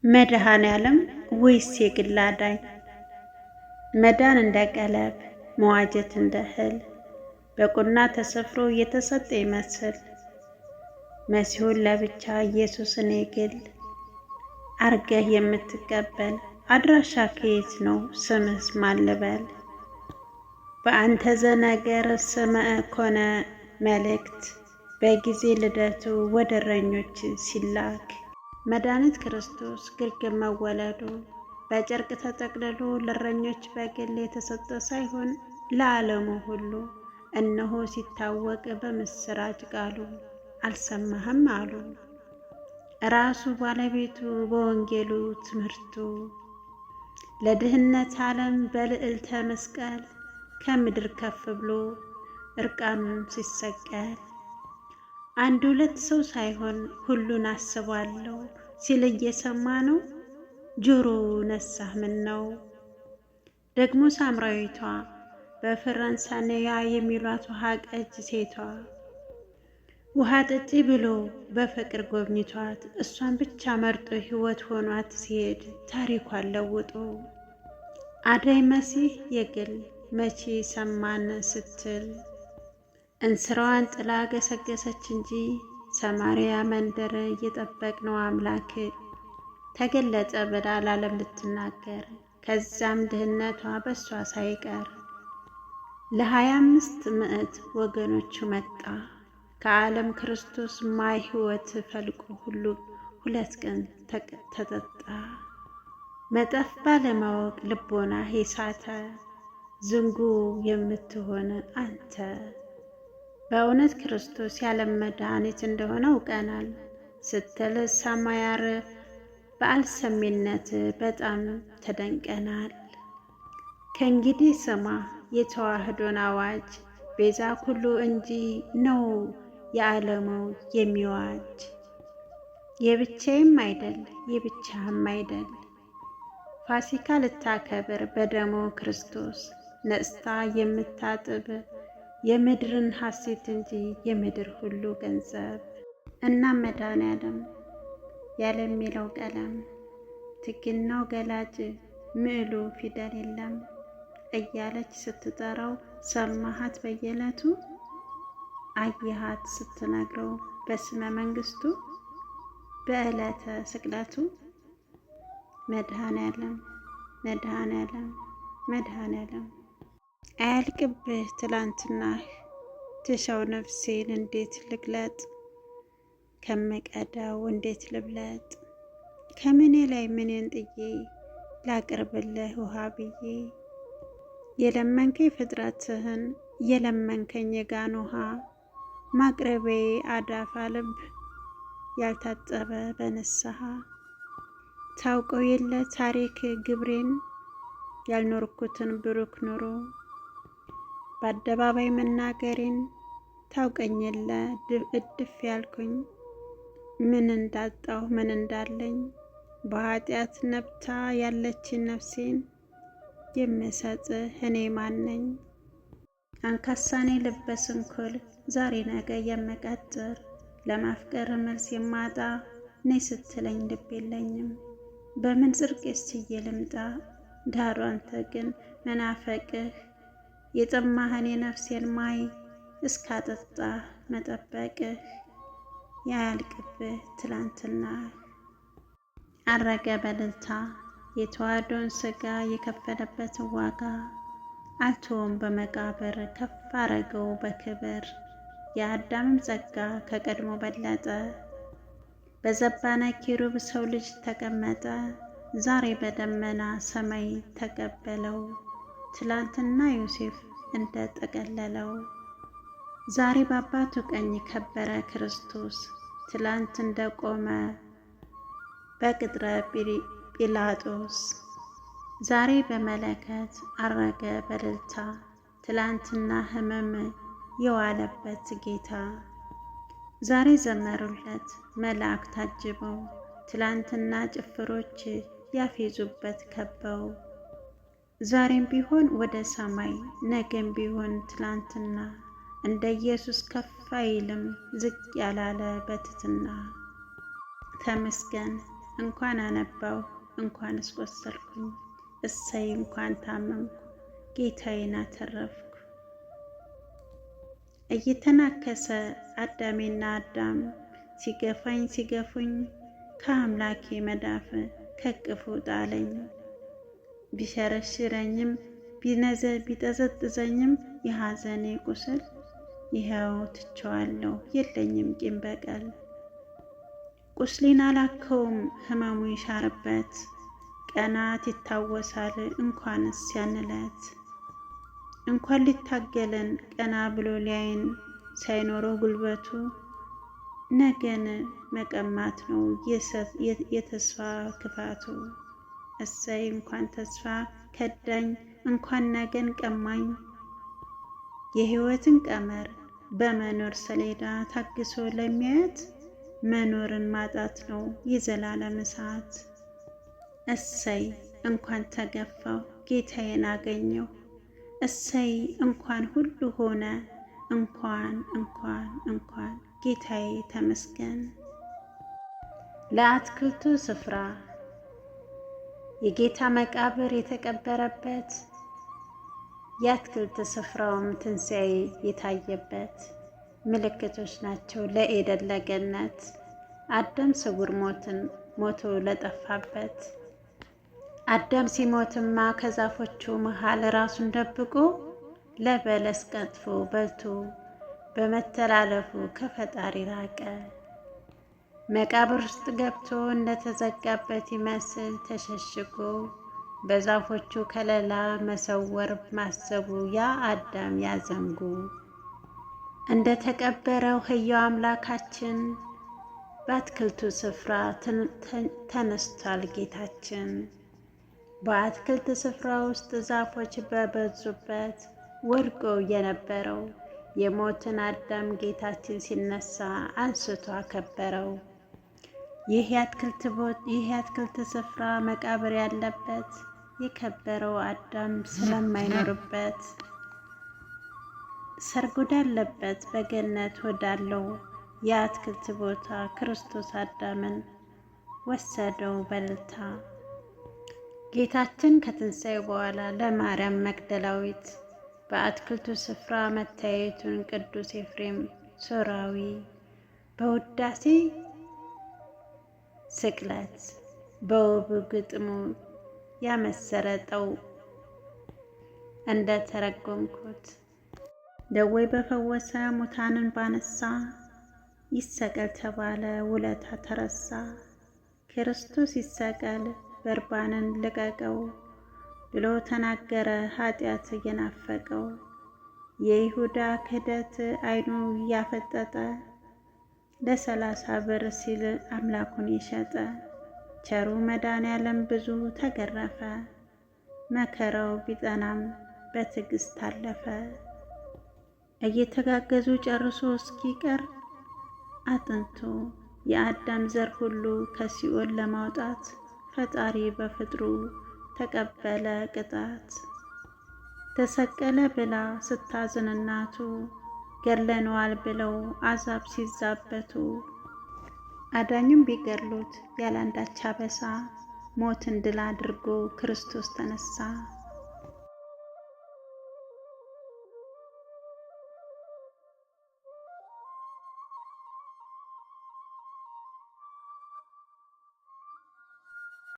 መድኃኔዓለም ወይስ የግል አዳኝ? መዳን እንደ ቀለብ፣ መዋጀት እንደ እህል በቁና ተሰፍሮ የተሰጠ ይመስል መሲሁን ለብቻ ኢየሱስን የግል አርገህ የምትቀበል አድራሻ ከየት ነው? ስምስ ማን ልበል? በአንተ ዘነገር ስምዐ ኮነ መልእክት በጊዜ ልደቱ ወደ እረኞች ሲላክ መድኃኒት ክርስቶስ ግርግም መወለዱ በጨርቅ ተጠቅልሎ ለእረኞች በግል የተሰጠ ሳይሆን ለዓለሙ ሁሉ እነሆ ሲታወቅ በምስራች ቃሉ አልሰማህም አሉ። ራሱ ባለቤቱ በወንጌሉ ትምህርቱ ለድህነት ዓለም በልዕልተ መስቀል ከምድር ከፍ ብሎ እርቃኑን ሲሰቀል አንድ ሁለት ሰው ሳይሆን ሁሉን አስባለሁ ሲል እየሰማ ነው። ጆሮ ነሳህ ምን ነው? ደግሞ ሳምራዊቷ በፈረንሳይኛ የሚሏት ውሃ ቀጅ ሴቷ ውሃ ጠጪ ብሎ በፍቅር ጎብኝቷት እሷን ብቻ መርጦ ሕይወት ሆኗት ሲሄድ ታሪኳን ለውጦ አዳኝ መሲህ የግል መቼ ሰማን ስትል እንስራዋን ጥላ ገሰገሰች እንጂ ሰማርያ መንደር እየጠበቅነው አምላክ ተገለጠ ብላ ለዓለም ልትናገር ከዛም ድህነቷ በሷ ሳይቀር ለ25 ምዕት ወገኖቹ መጣ ከዓለም ክርስቶስ ማይ ሕይወት ፈልቆ ሁሉ 2 ቀን ተጠጣ። መጠፍ ባለማወቅ ልቦና ሄሳተ ዝንጉ የምትሆን አንተ በእውነት ክርስቶስ ያለም መድኃኒት እንደሆነ አውቀናል ስትል ሰማያር በአልሰሚነት በጣም ተደንቀናል። ከእንግዲህ ስማ የተዋህዶን አዋጅ ቤዛ ኩሉ እንጂ ነው የዓለሙ የሚዋጅ የብቻዬም አይደል የብቻህም አይደል ፋሲካ ልታከብር በደሙ ክርስቶስ ነጽታ የምታጥብ የምድርን ሐሴት እንጂ የምድር ሁሉ ገንዘብ እና መድኃኔዓለም ያለሚለው ቀለም ትግናው ገላጭ ምዕሉ ፊደል የለም እያለች ስትጠራው ሰማሃት በየዕለቱ አየሃት ስትነግረው በስመ መንግስቱ በዕለተ ስቅለቱ መድኃኔዓለም መድኃኔዓለም መድኃኔዓለም አያልቅብህ ትላንትናህ ትሻው ነፍሴን እንዴት ልግለጥ ከመቀዳው እንዴት ልብለጥ ከምኔ ላይ ምንን ጥዬ ላቅርብልህ ውሃ ብዬ የለመንከኝ ፍጥረትህን የለመንከኝ የጋን ውሃ ማቅረቤ አዳፋ ልብ ያልታጠበ በንስሐ ታውቀው የለ ታሪክ ግብሬን ያልኖርኩትን ብሩክ ኑሮ በአደባባይ መናገሬን ታውቀኝ የለ እድፍ ያልኩኝ ምን እንዳጣሁ ምን እንዳለኝ በኃጢአት ነብታ ያለችን ነፍሴን የምሰጥህ እኔ ማነኝ? አንካሳኔ ልበስንኩል ዛሬ ነገ የምቀጥር ለማፍቀር መልስ የማጣ ነይ ስትለኝ ልብ የለኝም በምን ጽድቄስ ችዬ ልምጣ ዳሩ አንተ ግን መናፈቅህ የጠማህን የነፍሴን ማይ እስካጠጣ መጠበቅህ ያያልቅብህ ትላንትና አረገ በልልታ የተዋህዶን ሥጋ የከፈለበትን ዋጋ አልተወም በመቃብር ከፍ አረገው በክብር የአዳምም ጸጋ ከቀድሞ በለጠ በዘባነ ኪሩብ ሰው ልጅ ተቀመጠ ዛሬ በደመና ሰማይ ተቀበለው ትላንትና ዮሴፍ እንደ ጠቀለለው ዛሬ በአባቱ ቀኝ ከበረ ክርስቶስ ትላንት እንደቆመ በቅጥረ ጲላጦስ ዛሬ በመለከት አረገ በልልታ ትላንትና ሕመም የዋለበት ጌታ ዛሬ ዘመሩለት መላእክት ታጅበው ትላንትና ጭፍሮች ያፌዙበት ከበው ዛሬም ቢሆን ወደ ሰማይ ነገም ቢሆን ትላንትና እንደ ኢየሱስ ከፍ አይልም ዝቅ ያላለ በትትና ተመስገን እንኳን አነባው እንኳን እስቆሰልኩኝ፣ እሰይ እንኳን ታመምኩ ጌታዬን አተረፍኩ። እየተናከሰ አዳሜና አዳም ሲገፉኝ ከአምላኬ መዳፍ ከቅፉ ጣለኝ። ቢሸረሽረኝም ቢጠዘጥዘኝም የሐዘኔ ቁስል ይኸው ትቼዋለሁ የለኝም ቂም በቀል። ቁስሌን አላከውም ህመሙ ይሻርበት፣ ቀናት ይታወሳል እንኳንስ ያንለት። እንኳን ሊታገለን ቀና ብሎ ሊያይን ሳይኖረው ጉልበቱ፣ ነገን መቀማት ነው የተስፋ ክፋቱ። እሰይ እንኳን ተስፋ ከዳኝ እንኳን ነገን ቀማኝ። የህይወትን ቀመር በመኖር ሰሌዳ ታግሶ ለሚያየት መኖርን ማጣት ነው የዘላለም እሳት። እሰይ እንኳን ተገፋው ጌታዬን አገኘው፣ እሰይ እንኳን ሁሉ ሆነ እንኳን ጌታዬ ተመስገን። ለአትክልቱ ስፍራ የጌታ መቃብር የተቀበረበት፣ የአትክልት ስፍራውም ትንሣኤ የታየበት ምልክቶች ናቸው ለኤደን ለገነት። አዳም ስውር ሞቶ ለጠፋበት፣ አዳም ሲሞትማ ከዛፎቹ መሃል ራሱን ደብቆ ለበለስ ቀጥፎ በልቶ በመተላለፉ ከፈጣሪ ራቀ። መቃብር ውስጥ ገብቶ እንደተዘጋበት ይመስል ተሸሽጎ በዛፎቹ ከለላ መሰወር ማሰቡ ያ አዳም ያዘንጉ። እንደ ተቀበረው ሕያው አምላካችን በአትክልቱ ስፍራ ተነስቷል ጌታችን። በአትክልት ስፍራ ውስጥ ዛፎች በበዙበት ወድቆ የነበረው የሞትን አዳም ጌታችን ሲነሳ አንስቶ አከበረው። ይህ የአትክልት ስፍራ መቃብር ያለበት የከበረው አዳም ስለማይኖርበት ሰርግ ወዳለበት በገነት ወዳለው የአትክልት ቦታ ክርስቶስ አዳምን ወሰደው በልታ። ጌታችን ከትንሣኤ በኋላ ለማርያም መግደላዊት በአትክልቱ ስፍራ መታየቱን ቅዱስ ኤፍሬም ሶርያዊ በውዳሴ ስቅለት በውብ ግጥሙ ያመሰረጠው እንደ ተረጎምኩት፣ ደዌ በፈወሰ ሙታንን ባነሳ ይሰቀል ተባለ ውለታ ተረሳ። ክርስቶስ ይሰቀል በርባንን ልቀቀው ብሎ ተናገረ ኃጢአት እየናፈቀው። የይሁዳ ክህደት አይኑ እያፈጠጠ ለ30 ብር ሲል አምላኩን የሸጠ ቸሩ መድኃኔዓለም ብዙ ተገረፈ። መከራው ቢጠናም በትዕግስት አለፈ። እየተጋገዙ ጨርሶ እስኪቀር አጥንቶ የአዳም ዘር ሁሉ ከሲኦል ለማውጣት ፈጣሪ በፍጥሩ ተቀበለ ቅጣት። ተሰቀለ ብላ ስታዝን እናቱ ገድለነዋል ብለው አዛብ ሲዛበቱ፣ አዳኙም ቢገድሉት ያላንዳች አበሳ ሞትን ድል አድርጎ ክርስቶስ ተነሳ።